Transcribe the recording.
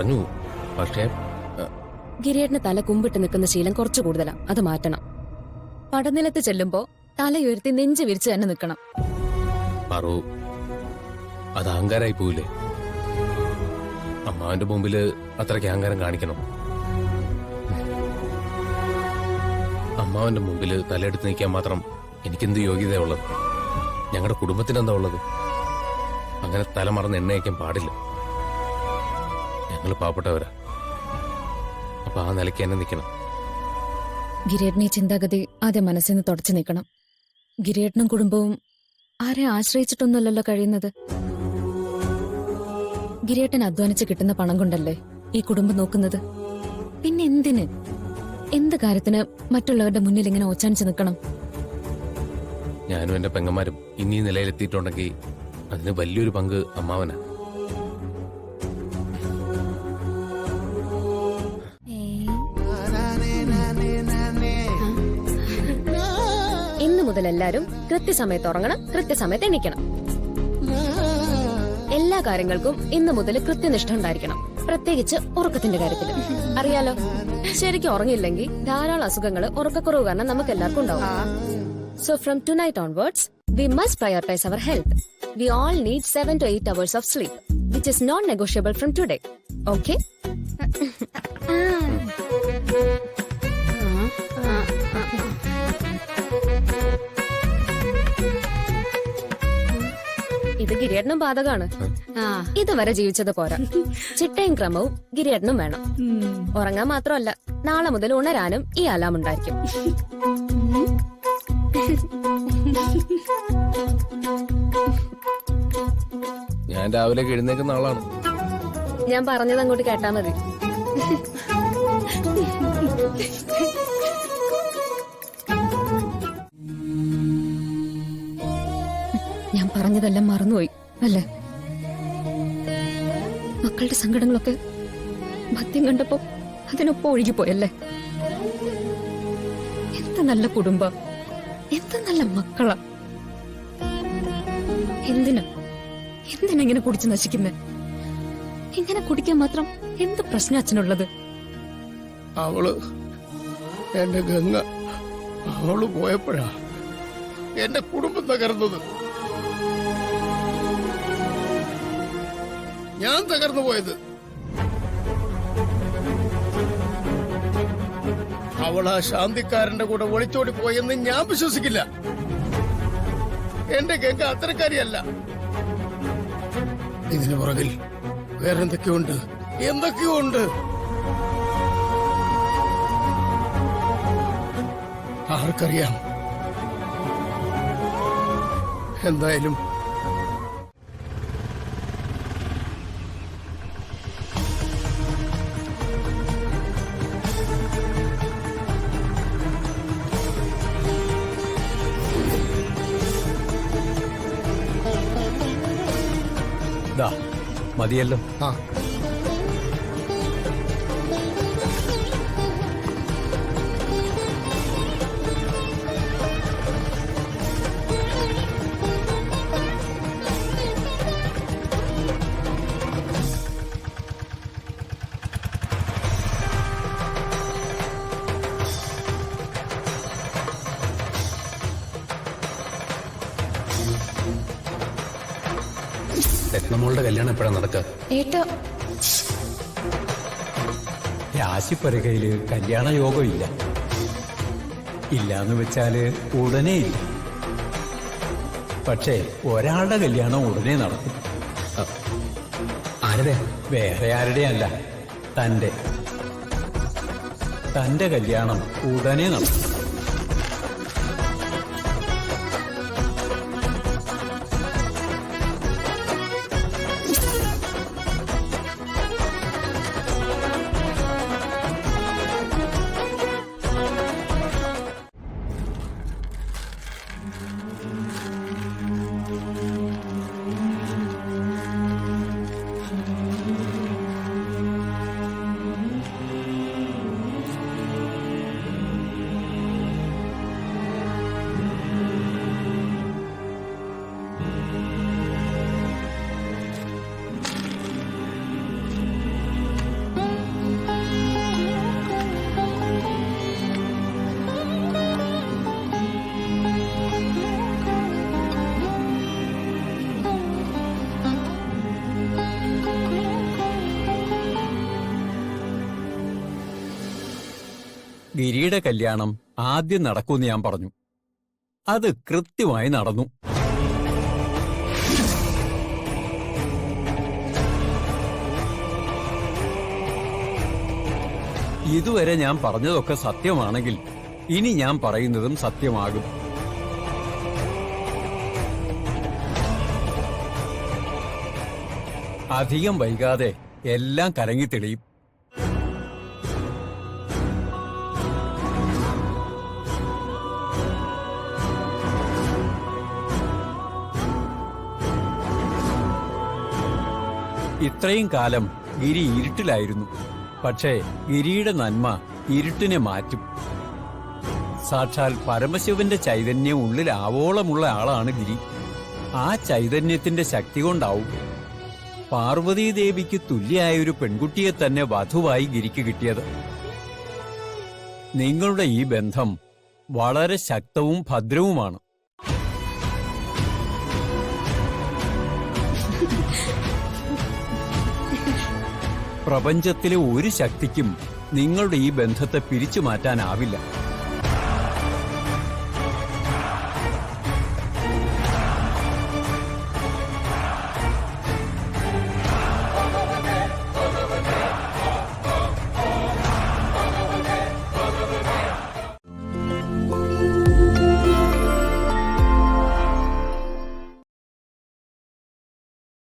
പറഞ്ഞു. പക്ഷേ ഗിരിയേട്ടന് തല കുമ്പിട്ട് നിൽക്കുന്ന ശീലം കുറച്ചു കൂടുതലാ. അത് മാറ്റണം. പടനിലത്ത് ചെല്ലുമ്പോ തലയുയർത്തി നെഞ്ചു വിരിച്ച് തന്നെ നിൽക്കണം. പറു, അത് അഹങ്കാരായി പോവില്ലേ? അമ്മാവന്റെ മുമ്പില് അത്രയ്ക്ക് അഹങ്കാരം കാണിക്കണം? അമ്മാവന്റെ മുമ്പില് തലയെടുത്ത് നിൽക്കാൻ മാത്രം എനിക്കെന്ത് യോഗ്യതയുള്ളത്? ഞങ്ങളുടെ കുടുംബത്തിനെന്താ ഉള്ളത്? അങ്ങനെ തലമറന്ന് എണ്ണയക്കാൻ പാടില്ല. ഞങ്ങൾ പാവപ്പെട്ടവരാ. അപ്പൊ ആ നിലയ്ക്ക് തന്നെ നിൽക്കണം. ഗിരിയേട്ടനെ ഈ ചിന്താഗതി ആദ്യം മനസ്സിൽ നിന്ന് തുടച്ചു നീക്കണം. ഗിരിയേട്ടനും കുടുംബവും ആരെ ആശ്രയിച്ചിട്ടൊന്നുമല്ലല്ലോ കഴിയുന്നത്. ഗിരിയേട്ടൻ അധ്വാനിച്ച് കിട്ടുന്ന പണം കൊണ്ടല്ലേ ഈ കുടുംബം നോക്കുന്നത്. പിന്നെ എന്തിന്, എന്ത് കാര്യത്തിന് മറ്റുള്ളവരുടെ മുന്നിൽ ഇങ്ങനെ ഓച്ചാനിച്ച് നിൽക്കണം? ഞാനും എന്റെ പെങ്ങന്മാരും ഇന്നീ നിലയിലെത്തിയിട്ടുണ്ടെങ്കിൽ അതിന് വലിയൊരു പങ്ക് അമ്മാവനാ. ഇന്നു മുതൽ എല്ലാരും കൃത്യസമയത്ത് ഉറങ്ങണം, കൃത്യസമയത്ത് എണീക്കണം. എല്ലാ കാര്യങ്ങൾക്കും ഇന്നു മുതൽ കൃത്യനിഷ്ഠ ഉണ്ടായിരിക്കണം. പ്രത്യേകിച്ച് ഉറക്കത്തിന്റെ കാര്യത്തിൽ. അറിയാലോ, ശരിക്കും ഉറങ്ങിയില്ലെങ്കിൽ ധാരാളം അസുഖങ്ങൾ ഉറക്കക്കുറവ് കാരണം നമുക്ക് എല്ലാവർക്കും ഉണ്ടാവും. So from tonight onwards, we must prioritize our health. We all need 7 to 8 hours of sleep, which is non-negotiable from today. Okay? ഇത് ഗിരിയേട്ടനും ബാധകമാണ്. ഇതുവരെ ജീവിച്ചത് പോരാ. ചിട്ടയും ക്രമവും ഗിരിയേട്ടനും വേണം. ഉറങ്ങാൻ മാത്രമല്ല, നാളെ മുതൽ ഉണരാനും ഈ അലാം ഉണ്ടായിരിക്കും. ഞാൻ രാവിലെ എഴുന്നേക്കുന്ന ആളാണ്. ഞാൻ പറഞ്ഞത് അങ്ങോട്ട് കേട്ടാ മതി. ഞാൻ പറഞ്ഞതെല്ലാം മറന്നുപോയി അല്ലേ? മക്കളുടെ സങ്കടങ്ങളൊക്കെ ഭക്തി കണ്ടപ്പോ അതിനൊപ്പം ഒഴുകിപ്പോയല്ലേ? എന്ത് നല്ല കുടുംബം, എന്ത് നല്ല മക്കളാ. എന്തിനെങ്ങനെ കുടിച്ചു നശിക്കുന്നേ? ഇങ്ങനെ കുടിക്കാൻ മാത്രം എന്ത് പ്രശ്നം അച്ഛനുള്ളത്? അവള് എന്റെ ഗംഗ, അവള് പോയപ്പോഴാ എന്റെ കുടുംബം തകർന്നത്. ഞാൻ തകർന്നു പോയത്. അവൾ ആ ശാന്തിക്കാരന്റെ കൂടെ ഒളിച്ചോടി പോയെന്ന് ഞാൻ വിശ്വസിക്കില്ല. എന്റെ ഗംഗ അത്തരക്കാരിയല്ല. ഇതിനു പുറകിൽ വേറെന്തൊക്കെയുണ്ട്, എന്തൊക്കെയുണ്ട്. ആർക്കറിയാം? എന്തായാലും മതിയല്ലോ. രത്നമോളുടെ കല്യാണം എപ്പോഴാണ് നടക്കുക? രാശിപ്പരകയില് കല്യാണ യോഗം ഇല്ല. ഇല്ലാന്ന് വെച്ചാല് ഉടനെ ഇല്ല. പക്ഷേ ഒരാളുടെ കല്യാണം ഉടനെ നടക്കും. ആരുടെ? വേറെ ആരുടെയല്ല, തന്റെ കല്യാണം ഉടനെ നടക്കും. ഗിരിയുടെ കല്യാണം ആദ്യം നടക്കുമെന്ന് ഞാൻ പറഞ്ഞു. അത് കൃത്യമായി നടന്നു. ഇതുവരെ ഞാൻ പറഞ്ഞതൊക്കെ സത്യമാണെങ്കിൽ ഇനി ഞാൻ പറയുന്നതും സത്യമാകും. അധികം വൈകാതെ എല്ലാം കലങ്ങി തെളിയും. ഇത്രയും കാലം ഗിരി ഇരുട്ടിലായിരുന്നു. പക്ഷേ ഗിരിയുടെ നന്മ ഇരുട്ടിനെ മാറ്റും. സാക്ഷാൽ പരമശിവന്റെ ചൈതന്യം ഉള്ളിൽ ആവോളമുള്ള ആളാണ് ഗിരി. ആ ചൈതന്യത്തിന്റെ ശക്തി കൊണ്ടാവും പാർവതീദേവിക്ക് തുല്യായൊരു പെൺകുട്ടിയെ തന്നെ വധുവായി ഗിരിക്ക് കിട്ടിയത്. നിങ്ങളുടെ ഈ ബന്ധം വളരെ ശക്തവും ഭദ്രവുമാണ്. പ്രപഞ്ചത്തിലെ ഒരു ശക്തിക്കും നിങ്ങളുടെ ഈ ബന്ധത്തെ പിരിച്ചു മാറ്റാനാവില്ല.